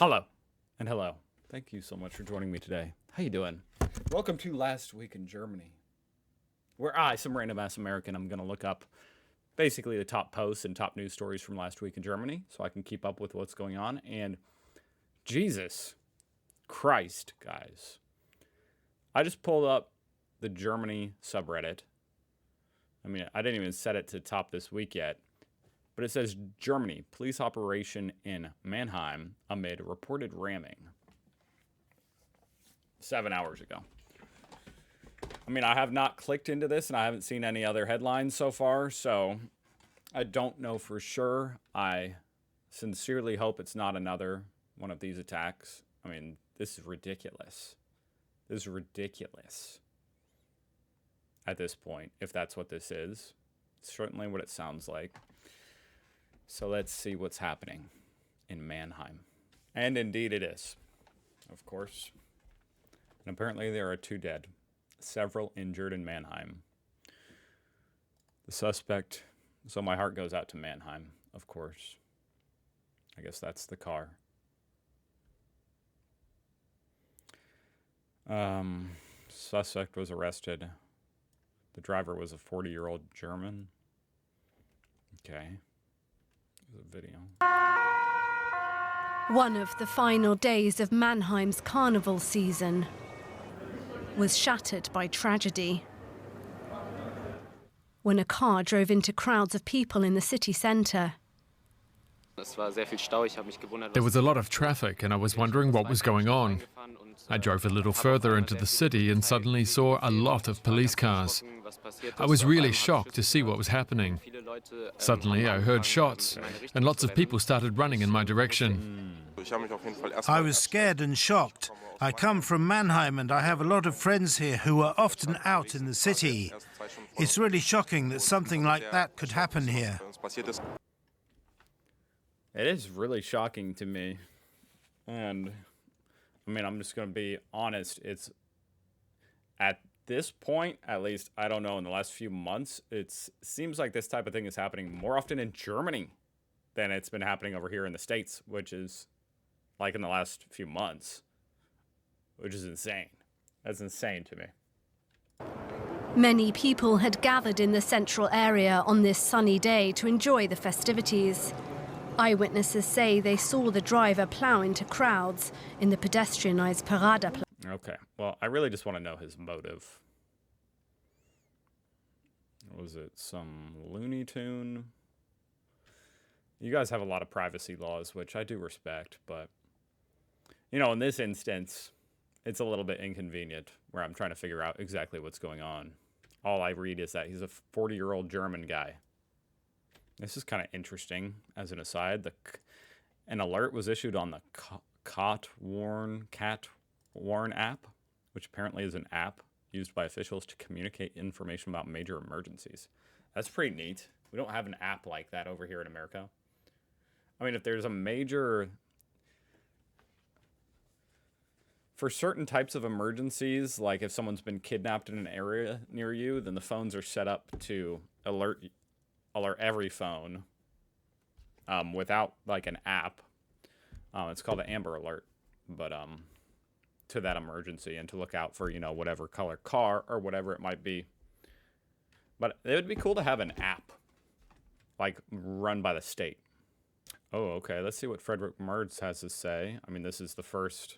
Hello and hello. Thank you so much for joining me today. How you doing? Welcome to Last Week in Germany, where I, some random ass American, I'm going to look up basically the top posts and top news stories from last week in Germany so I can keep up with what's going on. And Jesus Christ, guys. I just pulled up the Germany subreddit. I mean, I didn't even set it to top this week yet. But it says Germany, police operation in Mannheim amid reported ramming. 7 hours ago. I mean, I have not clicked into this and I haven't seen any other headlines so far, so I don't know for sure. I sincerely hope it's not another one of these attacks. I mean, this is ridiculous. This is ridiculous at this point, if that's what this is. It's certainly what it sounds like. So let's see what's happening in Mannheim. And indeed it is, of course. And apparently there are 2 dead, several injured in Mannheim. The suspect, so my heart goes out to Mannheim, of course. I guess that's the car. Suspect was arrested. The driver was a 40-year-old German. Okay. There's a video. One of the final days of Mannheim's carnival season was shattered by tragedy when a car drove into crowds of people in the city centre. There was a lot of traffic and I was wondering what was going on. I drove a little further into the city and suddenly saw a lot of police cars. I was really shocked to see what was happening. Suddenly I heard shots and lots of people started running in my direction. I was scared and shocked. I come from Mannheim and I have a lot of friends here who are often out in the city. It's really shocking that something like that could happen here. It is really shocking to me. And, I mean, I'm just going to be honest. It's, at this point, at least, I don't know, in the last few months, it seems like this type of thing is happening more often in Germany than it's been happening over here in the States, which is, like, in the last few months, which is insane. That's insane to me. Many people had gathered in the central area on this sunny day to enjoy the festivities. Eyewitnesses say they saw the driver plough into crowds in the pedestrianised Paradeplatz. Okay, well, I really just want to know his motive. Was it some Looney Tune? You guys have a lot of privacy laws, which I do respect, but, you know, in this instance, it's a little bit inconvenient where I'm trying to figure out exactly what's going on. All I read is that he's a 40-year-old German guy. This is kind of interesting, as an aside. An alert was issued on the Cat Warn app, which apparently is an app used by officials to communicate information about major emergencies. That's pretty neat. We don't have an app like that over here in America. I mean, if there's a major... For certain types of emergencies, like if someone's been kidnapped in an area near you, then the phones are set up to alert every phone without like an app. It's called an Amber Alert, but to that emergency and to look out for, you know, whatever color car or whatever it might be. But it would be cool to have an app like run by the state. Oh, okay. Let's see what Frederick Merz has to say. I mean, this is the first.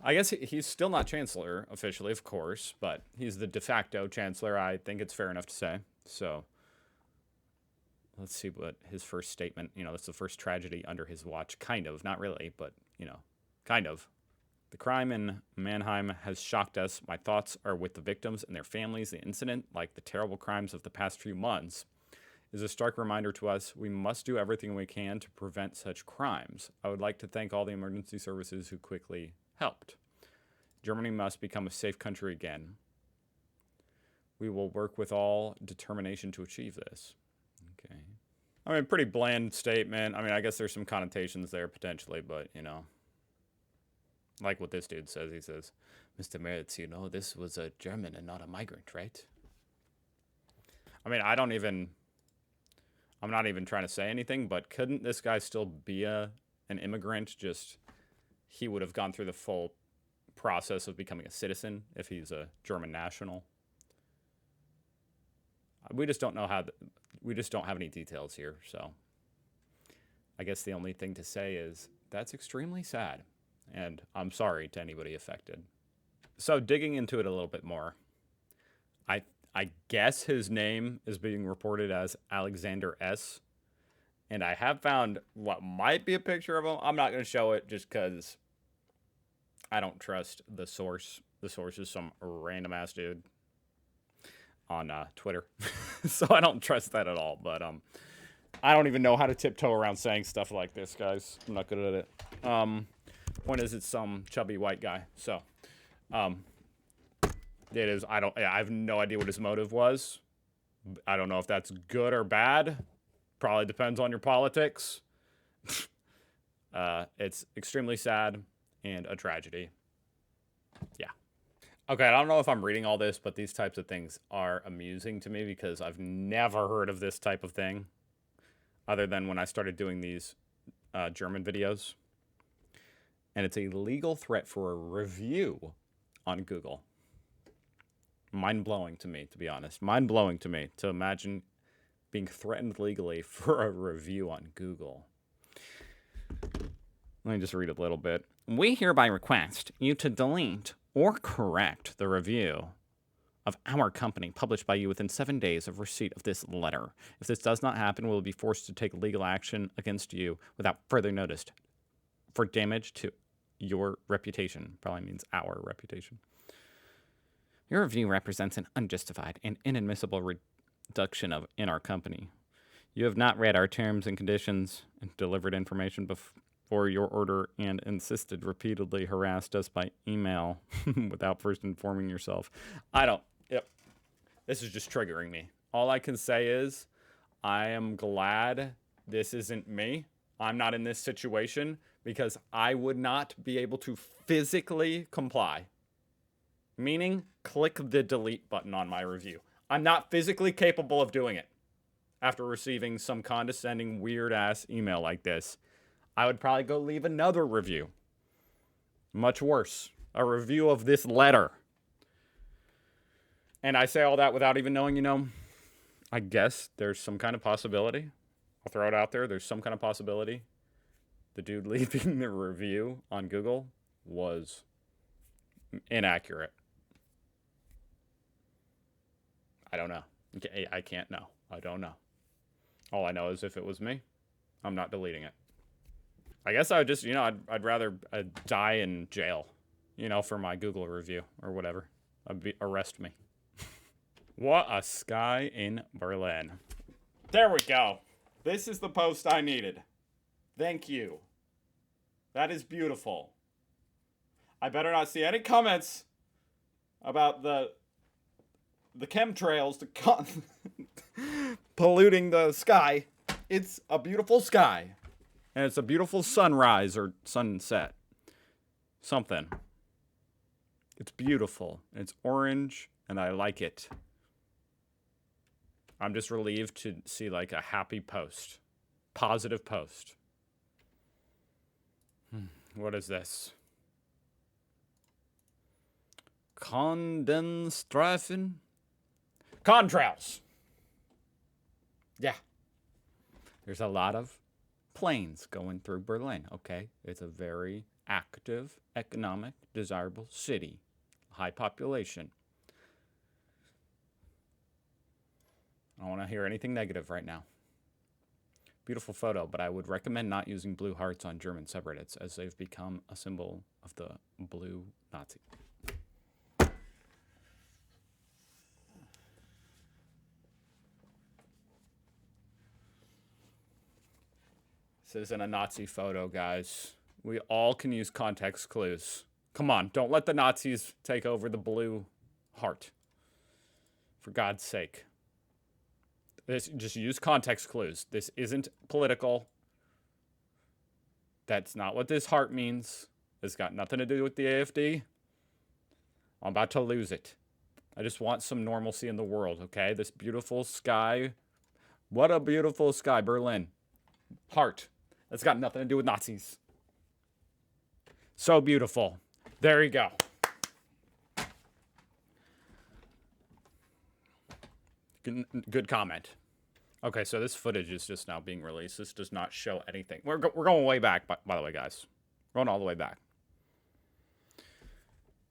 I guess he's still not chancellor officially, of course, but he's the de facto chancellor. I think it's fair enough to say. So let's see what his first statement, you know, that's the first tragedy under his watch. Kind of, not really, but, you know, kind of. The crime in Mannheim has shocked us. My thoughts are with the victims and their families. The incident, like the terrible crimes of the past few months, is a stark reminder to us we must do everything we can to prevent such crimes. I would like to thank all the emergency services who quickly helped. Germany must become a safe country again. We will work with all determination to achieve this. Okay. I mean, pretty bland statement. I mean, I guess there's some connotations there potentially, but, you know. Like what this dude says. He says, Mr. Meritz, you know, this was a German and not a migrant, right? I mean, I'm not even trying to say anything, but couldn't this guy still be an an immigrant, just he would have gone through the full process of becoming a citizen if he's a German national. We just don't know how. We just don't have any details here, so I guess the only thing to say is that's extremely sad, and I'm sorry to anybody affected. So digging into it a little bit more, I guess his name is being reported as Alexander S. And I have found what might be a picture of him. I'm not going to show it just because I don't trust the source. The source is some random ass dude on Twitter. So I don't trust that at all. But I don't even know how to tiptoe around saying stuff like this, guys. I'm not good at it. Point is, it's some chubby white guy. So it is. I have no idea what his motive was. I don't know if that's good or bad. Probably depends on your politics. It's extremely sad and a tragedy. Yeah. Okay, I don't know if I'm reading all this, but these types of things are amusing to me because I've never heard of this type of thing other than when I started doing these German videos. And it's a legal threat for a review on Google. Mind-blowing to me, to be honest. Mind-blowing to me to imagine being threatened legally for a review on Google. Let me just read a little bit. We hereby request you to delete or correct the review of our company published by you within 7 days of receipt of this letter. If this does not happen, we will be forced to take legal action against you without further notice for damage to your reputation. Probably means our reputation. Your review represents an unjustified and inadmissible reduction in our company. You have not read our terms and conditions and delivered information before your order and insisted repeatedly harassed us by email without first informing yourself. Yep. This is just triggering me. All I can say is I am glad this isn't me. I'm not in this situation because I would not be able to physically comply. Meaning, click the delete button on my review. I'm not physically capable of doing it. After receiving some condescending, weird-ass email like this, I would probably go leave another review. Much worse. A review of this letter. And I say all that without even knowing, I guess there's some kind of possibility. I'll throw it out there. There's some kind of possibility. The dude leaving the review on Google was inaccurate. I don't know. I can't know. I don't know. All I know is if it was me, I'm not deleting it. I guess I would just, I'd rather die in jail, for my Google review or whatever. Arrest me. What a sky in Berlin. There we go. This is the post I needed. Thank you. That is beautiful. I better not see any comments about the chemtrails polluting the sky. It's a beautiful sky. And it's a beautiful sunrise or sunset. Something. It's beautiful. It's orange, and I like it. I'm just relieved to see like a happy post. Positive post. What is this? Kondenstreifen? Contrails. Yeah. There's a lot of planes going through Berlin, okay? It's a very active, economic, desirable city. High population. I don't want to hear anything negative right now. Beautiful photo, but I would recommend not using blue hearts on German subreddits as they've become a symbol of the blue Nazi. This isn't a Nazi photo, guys. We all can use context clues. Come on, don't let the Nazis take over the blue heart. For God's sake. Just use context clues. This isn't political. That's not what this heart means. It's got nothing to do with the AFD. I'm about to lose it. I just want some normalcy in the world, okay? This beautiful sky. What a beautiful sky, Berlin. Heart. That's got nothing to do with Nazis. So beautiful. There you go. Good comment. Okay, so this footage is just now being released. This does not show anything. We're going way back, by the way, guys. We're going all the way back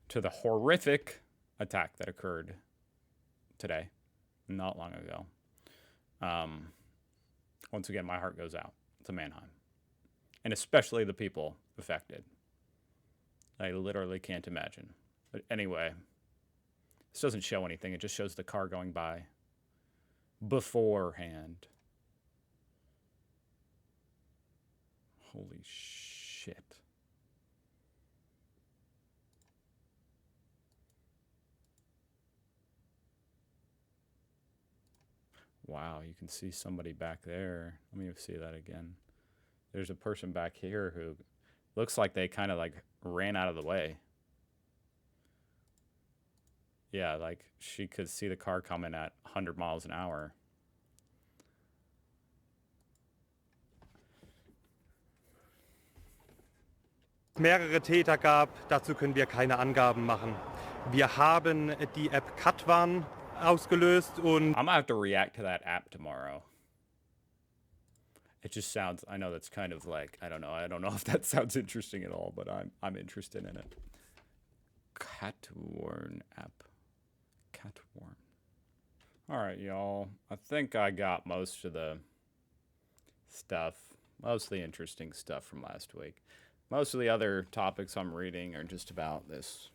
to the horrific attack that occurred today, not long ago. Once again, my heart goes out to Mannheim, and especially the people affected. I literally can't imagine. But anyway, this doesn't show anything. It just shows the car going by beforehand. Holy shit. Wow, you can see somebody back there. Let me see that again. There's a person back here who looks like they kind of like ran out of the way. Yeah, like she could see the car coming at 100 miles an hour. Mehrere Täter gab, dazu können wir keine Angaben machen. Wir haben die App Katwan ausgelöst und I'm gonna have to react to that app tomorrow. It just sounds, I know that's kind of like, I don't know if that sounds interesting at all, but I'm interested in it. Catwarn app. Catwarn. All right, y'all. I think I got most of the stuff, most of the interesting stuff from last week. Most of the other topics I'm reading are just about this.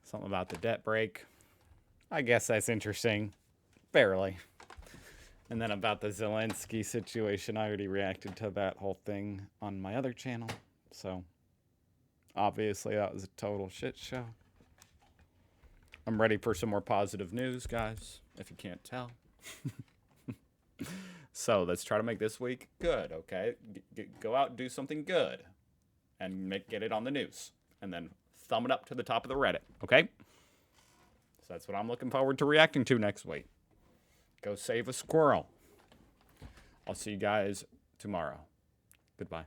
Something about the debt break. I guess that's interesting. Barely. And then about the Zelensky situation, I already reacted to that whole thing on my other channel. So, obviously, that was a total shit show. I'm ready for some more positive news, guys, if you can't tell. So, let's try to make this week good, okay? Go out and do something good. And get it on the news. And then thumb it up to the top of the Reddit, okay? So that's what I'm looking forward to reacting to next week. Go save a squirrel. I'll see you guys tomorrow. Goodbye.